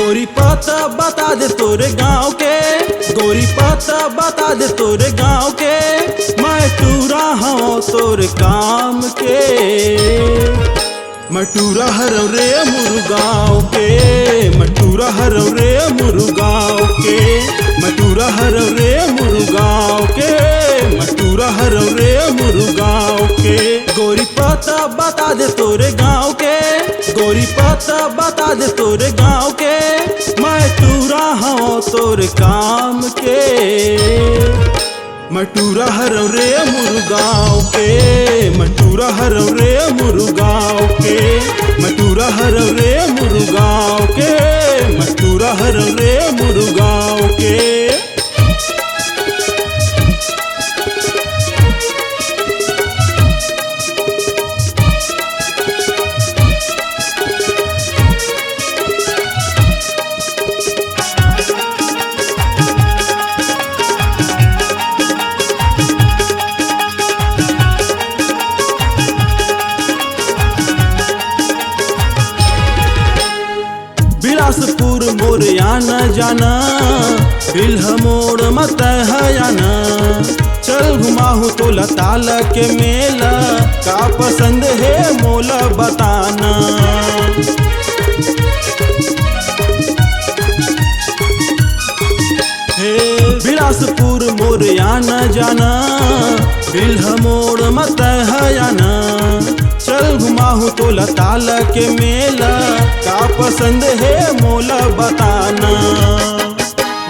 गोरी पता बता दे तोरे गाँव के, गोरी पता बता दे तोरे गाँव के, मैं टूरा हूँ तोरे काम के। मटूरा हरव रे मुरुगाँव के, मटूरा हरव रे मुरुगाँव के, मटूरा हरव रे मुरुगाँव के, मटूरा हरव रे मुरुगाँव के। गोरी पता बता दे तोरे गाँव के, गोरी पता बता दे तोरे गाँव के, मैं टूरा हूँ तोरे काम के। मटूरा हरव रे मुरुगाँव के, मटूरा हरव रे मुरुगाँव के, मटूरा हरव रे मुरुगाँव के, मटूरा हरव रे मुरुगाँव के। बिलासपुर मोरिया न जाना, बिल्ह मोड़ मत हयाना, चल घुमाहू तो लताल के मेला, का पसंद है मोला बताना। हे बिलासपुर मोरिया न जाना, बिल्ह मोड़ मत हयाना, चल घुमाहू तो लताल के मेला, का पसंद है मोला बताना।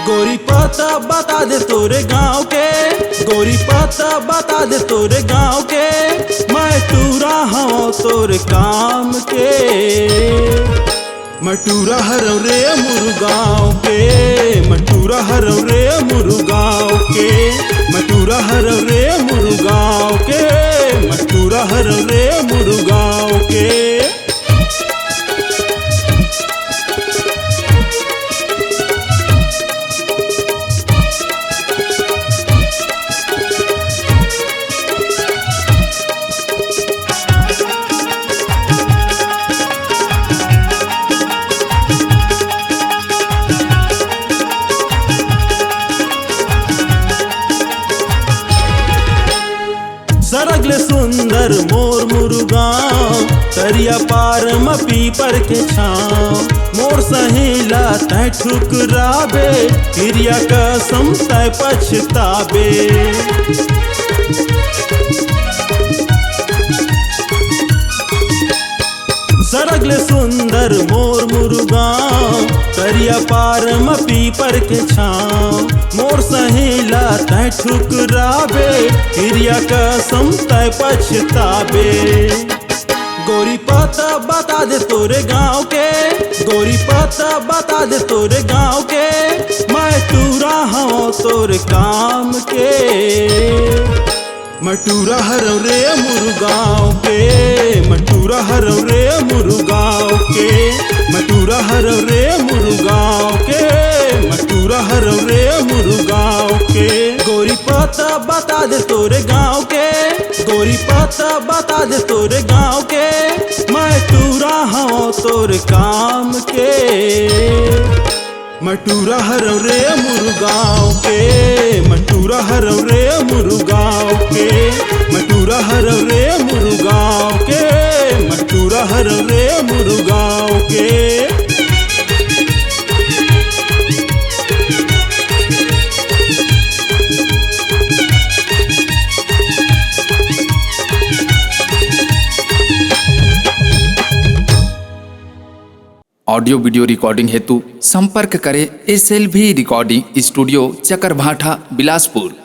गोरी पता बता दे तोरे गाँव के, गोरी पता बता दे तोरे गाँव के, मैं टूरा हूँ तोरे काम के। मटूरा हरव रे मुरुगाँव के, मटूरा हरव रे मुरुगाँव के, मटूरा हरव रे मुरुगाँव के, मटूरा हरव रे मुरुगाँव के। सरगले सुंदर मोर मुरुगाँव, तरिया पार म पीपर के छाँव, मोर सहेला तय ठुकराबे, हिरिया कसम तय पछताबे। सरगले सुंदर मोर मुरुगाँव, तरिया पार म पीपर के छाँव, मोर सहेला तय ठुकराबे, हिरिया कसम तय पछताबे। गोरी पता बता दे तोरे गाँव के, गोरी पता बता दे तोरे गाँव के, मैं टूरा हूँ तोरे काम के। मटूरा हरव रे मुरुगाँव के, मटूरा हरव रे मुरुगाँव के, मटूरा हरव रे मुरुगाँव के, मटूरा हरव रे मुरुगाँव के। गोरी पता बता दे तोरे गाँव के, गोरी पता बता दे तोरे गाँव के, मैं टूरा हूँ तोरे काम के। मटूरा हरव रे मुरुगाँव के, मटूरा हरव रे मुरुगाँव के, मटूरा हरव रे मुरुगाँव के, मटूरा हरव रे मुरुगाँव के। ऑडियो वीडियो रिकॉर्डिंग हेतु संपर्क करें SLV recording studio, Chakarbhatha, Bilaspur.